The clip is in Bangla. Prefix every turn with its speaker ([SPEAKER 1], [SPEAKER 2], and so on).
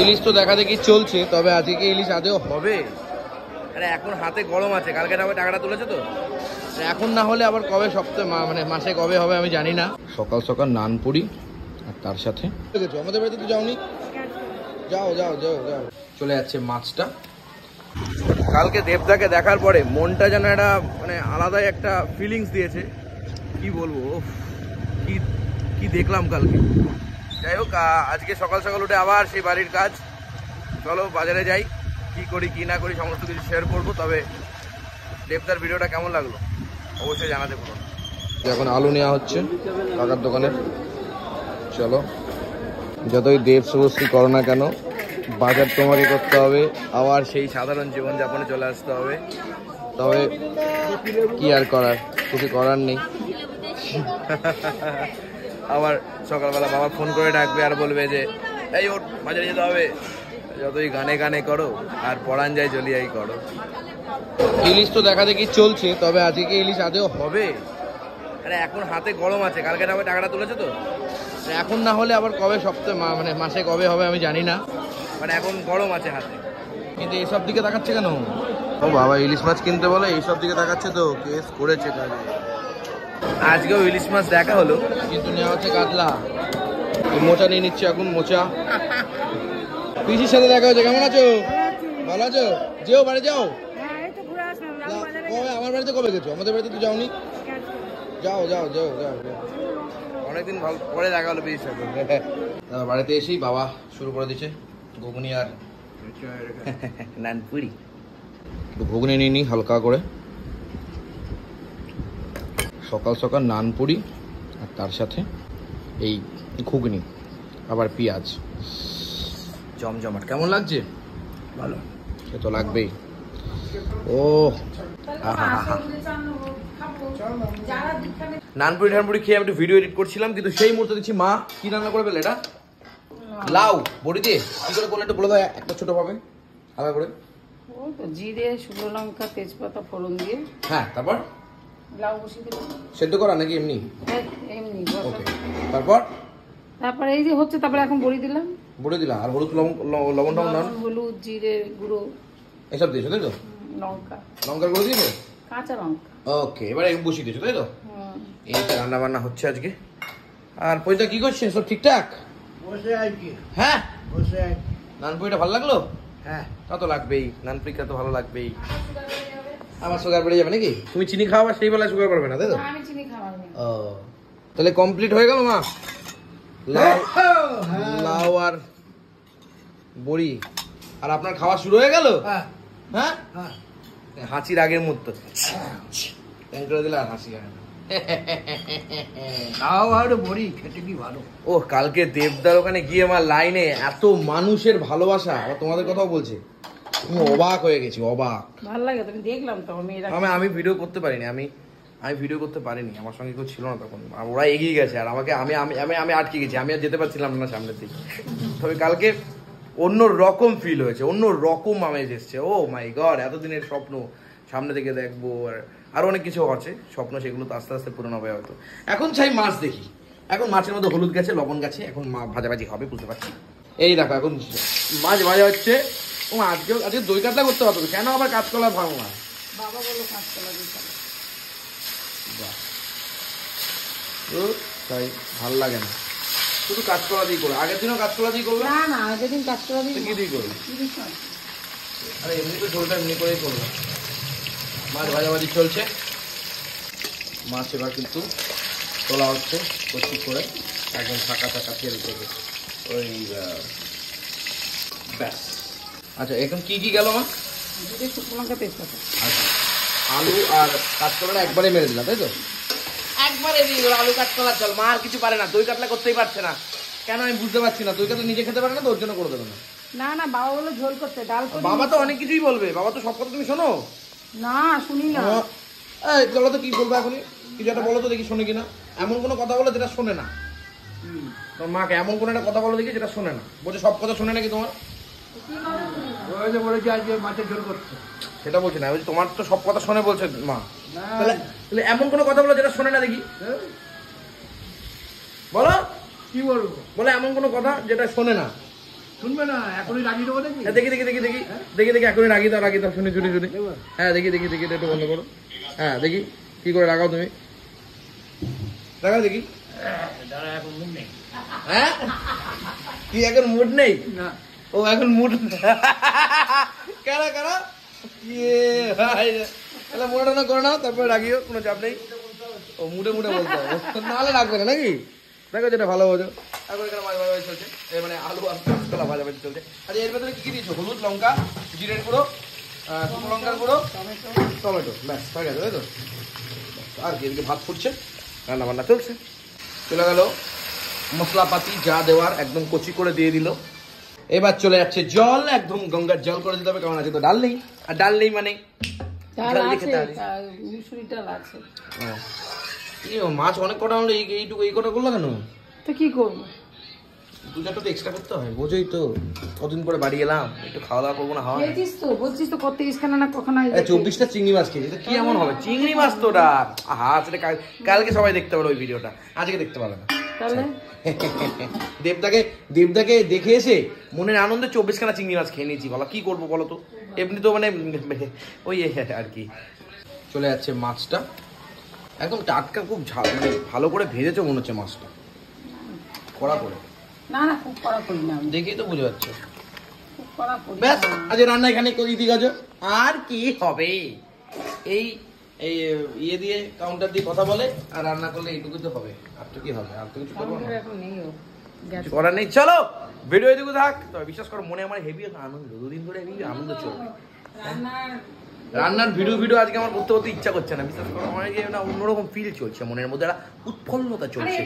[SPEAKER 1] ইলিশ তো দেখা দেখি চলছে, তবে আজকে ইলিশ আদেও হবে? আরে এখন হাতে গরম আছে, কালকে টাকাটা তুলেছে তো, এখন না হলে আবার কবে সপ্তাহে মানে মাসে কবে হবে আমি জানি না। সকাল সকাল নানপুরি আর তার সাথে আমাদের বাড়িতে তো যাওনি, যাও যাও যাও যাও। চলে যাচ্ছে মাছটা। কালকে দেবদাকে দেখার পরে মনটা যেন একটা মানে আলাদাই একটা ফিলিংস দিয়েছে, কি বলবো, কি দেখলাম কালকে। যাই হোক, আজকে সকাল সকাল উঠে আবার সেই বাড়ির কাজ। চলো বাজারে যাই, কি করি কি না করি সমস্ত কিছু শেয়ার করবো। তবে দেবদার ভিডিওটা কেমন লাগলো অবশ্যই জানাতে পারো। এখন আলু নেওয়া হচ্ছে কাকার দোকানের। চলো, যতই দেব শুভশ্রী করো না কেন, বাজার তোমাকে করতে হবে, আবার সেই সাধারণ জীবনযাপনে চলে আসতে হবে। তবে কি আর করার, কিছু করার নেই। আবার সকালবেলা বাবা ফোন করে ডাকবে আর বলবে যে এই ওর বাজারে যেতে হবে। যতই গানে গানে করো আর পড়ান যায় জলিয়াই করো। ইলিশ তো দেখা দেখি চলছে, তবে আজকে ইলিশ আদেও হবে? আরে এখন হাতে গরম আছে, কালকে টাকাটা তুলেছে তো, এখন না হলে আবার কবে সপ্তাহে মানে মাসে কবে হবে আমি জানি না। মানে এখন গরম আছে হাতে, কিন্তু এইসব দিকে তাকাচ্ছে কেন? ও বাবা, ইলিশ মাছ কিনতে বলে এইসব দিকে তাকাচ্ছে তো, কেস করেছে কাজে। আজকেও ইলিশ মাছ দেখা হলো, কিন্তু নেওয়া হচ্ছে কাতলা। মোচা নিয়ে নিচ্ছে এখন, মোচা। পিসির সাথে দেখা হচ্ছে, কেমন আছো? ভালো আছো? যেও বাড়ি যাও। আমার বাড়িতে কবে গেছো? আমাদের বাড়িতে তো যাওনি, যাও যাও যাও যাও যাও। অনেকদিন ভালো পরে দেখা হলো পিসির সাথে। বাড়িতে এসেই বাবা শুরু করে দিচ্ছে ঘুগনি আর নানপুরি। ঘুগনি নিয়ে নিই হালকা করে। সকাল সকাল নানপুরি আর তার সাথে এই ঘুগনি, আবার পেঁয়াজ, জমজমাট। কেমন লাগছে? ভালো, সে তো লাগবেই। ও নানপুরি ঠানপুরি খেয়ে আমি একটু ভিডিও এডিট করছিলাম, কিন্তু সেই মুহূর্তে দেখছি মা কি রান্না করে ফেলে। এটা লাউ বড়ি দিয়ে কি করে করলে একটু বলে দাও, একটা ছোট ভাবে হালকা করে।
[SPEAKER 2] জিরে, শুকনো লঙ্কা, তেজপাতা ফোড়ন দিয়ে।
[SPEAKER 1] হ্যাঁ, তারপর
[SPEAKER 2] লাউ বসিয়ে দিলাম।
[SPEAKER 1] সেদ্ধ করা নাকি এমনি?
[SPEAKER 2] এমনি। তারপর এই যে হচ্ছে, তারপরে এখন বড়ি দিলাম।
[SPEAKER 1] বড়ি দিলাম আর হলুদ লবণ টবণ,
[SPEAKER 2] হলুদ, জিরে গুঁড়ো
[SPEAKER 1] এসব দিয়েছো তাই তো? লঙ্কার গুঁড়ো দিয়েছো?
[SPEAKER 2] কাঁচা লঙ্কা।
[SPEAKER 1] ওকে, এবারে বসিয়ে দিয়েছো তাই তো? এইটা রান্না বান্না হচ্ছে আজকে। আর পয়সা কি করছেন, সব ঠিকঠাক? হ্যাঁ, নানপুরিটা ভালো লাগলো? হ্যাঁ, তা তো লাগবেই, নানপুরিটা তো ভালো লাগবেই। আমার সুগার বেড়ে যাবে নাকি? তুমি চিনি খাওয়া, সেই বেলায় সুগার পারবে না তাই তো?
[SPEAKER 2] আমি চিনি খাওয়া না।
[SPEAKER 1] ও, তাহলে কমপ্লিট হয়ে গেল মা। লাউ আর বড়ি, আর আপনার খাওয়া শুরু হয়ে গেল? হ্যাঁ, হাঁচির আগের মুহূর্ত করে দিলে আর হাসি হয় না। ও কালকে দেবদার ওখানে গিয়ে আমার লাইনে এত মানুষের ভালোবাসা, তোমাদের কথাও বলছে, অবাক হয়ে গেছি, অবাক।
[SPEAKER 2] ভালো লাগে, তুমি দেখলাম তো।
[SPEAKER 1] আমি ভিডিও করতে পারিনি, আমি ভিডিও করতে পারিনি, আমার সঙ্গে কেউ ছিল না তখন। ওরা এগিয়ে গেছে আর আমাকে আমি আটকে গেছি, আমি আর যেতে পারছিলাম না সামনের দিকে। তবে কালকে অন্য রকম ফিল হয়েছে, অন্য রকম আমেজ এসছে। ও মাই গড, এতদিনের স্বপ্ন সামনে থেকে দেখবো, আর আরো অনেক কিছু আছে স্বপ্ন, সেগুলো তো আস্তে আস্তে পূরণ হবে হয়তো। এখন চাই মাছ দেখি, এখন মাছের মধ্যে হলুদ গেছে, লবণ গেছে, এখন ভাজাভাজি হবে বুঝতে পারছি। এই দেখো এখন মাছ ভাজা হচ্ছে। ও আজকে দই কাতলা করতে পারতো, কেন আবার কাঁচকলা ভাঙো না?
[SPEAKER 2] বাবা বললো কাঁচকলা দিতে।
[SPEAKER 1] তাই ভাল লাগে না, শুধু কাঁচকলা দিয়ে করো। আগের দিনও কাঁচকলা দিয়ে করলো
[SPEAKER 2] না, আগের দিন কাঁচকলা দিয়ে
[SPEAKER 1] কি দিয়ে করলো? আরে এমনি তো ঝোলটা এমনি করেই করলাম। মাছ ভাজাভাজি চলছে, মাছ এবার কিন্তু তোলা হচ্ছে কচি করে, একদম ফাঁকা ফাঁকা তেল থেকে। ওই ব্যাস। আচ্ছা, এখন কি কি গেল মা?
[SPEAKER 2] শুকনো লঙ্কা, তেজপাতা।
[SPEAKER 1] আচ্ছা, আলু আর কাঁচকলাটা একবারে মেরে দিলাম তাই তো? একবারে দিয়ে দিল আলু কাঁচকলা, জল। মা আর কিছু পারে না, দই কাতলা করতেই পারছে না কেন আমি বুঝতে পারছি না। দই কাতলা নিজে খেতে পারে না তো, ওর জন্য করে দেবে না।
[SPEAKER 2] না বাবা বললো ঝোল করতে, ডাল।
[SPEAKER 1] বাবা তো অনেক কিছুই বলবে, বাবা তো সব কথা তুমি শোনো
[SPEAKER 2] না? শুনি না।
[SPEAKER 1] এই চলো তো, কি বলবো এখনই, কিছু একটা বলো তো দেখি শোনে কিনা। এমন কোনো কথা বলো যেটা শোনে না তোমার মাকে, এমন কোনো একটা কথা বলো দেখি যেটা শোনে না। বলছে সব কথা শোনে নাকি তোমার? সেটা বলছি না, তোমার তো সব কথা শোনে বলছে মা। তাহলে এমন কোনো কথা বলো যেটা শোনে না দেখি, বলো। কি বলবো? বলে এমন কোনো কথা যেটা শোনে না। শুনবে না এখনই রাগিয়ে দেবো দেখি দেখি দেখি দেখি দেখি দেখি দেখি এখনই রাগিয়ে দাও শুনি শুনি শুনি হ্যাঁ দেখি দেখি দেখি একটু বন্ধ করো হ্যাঁ দেখি কি করে রাগাও তুমি রাগাও দেখি হ্যাঁ কি এখন মুড নেই
[SPEAKER 2] না
[SPEAKER 1] ও এখন মুড কেন কেন তাহলে মোটা না করে নাও তারপরে রাগিও কোনো চাপ নেই ও মুডে মুডে বলতে হবে নাহলে রাখবে না নাকি দেখো যেটা ভালো বোঝো এখন এখানে মাঝে মাঝে চলছে মানে আলু আর কাঁচকলা ভাজা ভাজি চলছে আচ্ছা এর ভেতরে কি কি দিয়েছো হলুদ লঙ্কা জিরের গুঁড়ো শুকনো লঙ্কার গুঁড়ো টমেটো ব্যাস হয়ে গেছে তাই তো আর কি এদিকে ভাত ফুটছে রান্না বান্না চলছে চলে গেল মশলাপাতি যা দেওয়ার একদম কচি করে দিয়ে দিল এবার চলে যাচ্ছে জল একদম গঙ্গার জল করে দিতে হবে কারণ আছে তো ডাল নেই আর ডাল নেই মানে
[SPEAKER 2] ডাল আছে মুসুরি ডাল আছে
[SPEAKER 1] মাছ অনেক কটা হলো এইটুকু এই কটা করলো কেন
[SPEAKER 2] তো কি করবো
[SPEAKER 1] 2-4টা তো এক্সট্রা করতে হয় বোঝোই তো কতদিন পরে বাড়ি এলাম একটু খাওয়া দাওয়া করবো না হয়
[SPEAKER 2] বলছিস তো করতে গেছিস না কখন
[SPEAKER 1] 24টা চিংড়ি মাছ খেয়েছি তো কি এমন হবে চিংড়ি মাছ তো ওটা আহা সেটা কালকে সবাই দেখতে পারো ওই ভিডিওটা আজকে দেখতে পাবে না
[SPEAKER 2] তাহলে
[SPEAKER 1] দেবদাকে দেখে এসে মনের আনন্দে 24খানা চিংড়ি মাছ খেয়ে নিয়েছি বলো কি করবো বলো তো এমনি তো মানে ওই আর কি চলে যাচ্ছে মাছটা একদম টাটকা খুব মানে ভালো করে ভেজেছো মনে হচ্ছে মাছটা কড়া করে
[SPEAKER 2] না না খুব কড়া করি না
[SPEAKER 1] দেখেই তো বুঝে যাচ্ছে
[SPEAKER 2] খুব কড়া করি
[SPEAKER 1] ব্যাস আজ রান্না এখানে করে দিতে গেছো আর কি হবে এই এই ইয়ে দিয়ে কাউন্টার দিয়ে কথা বলে আর রান্না করলে এইটুকু তো হবে আর তো কি হবে আর তো কিছু করবো না
[SPEAKER 2] এখন নেই
[SPEAKER 1] কিছু করার নেই চলো ভিডিও এদিকে থাক তবে বিশ্বাস করো মনে আমার হেভি আনন্দ 2 দিন ধরে হেভি আনন্দ চলবে রান্নার ভিডিও আজকে আমার করতে ইচ্ছা করছে না বিশ্বাস করো আমার অন্যরকম ফিল চলছে মনের মধ্যে একটা উৎফুল্লতা চলছে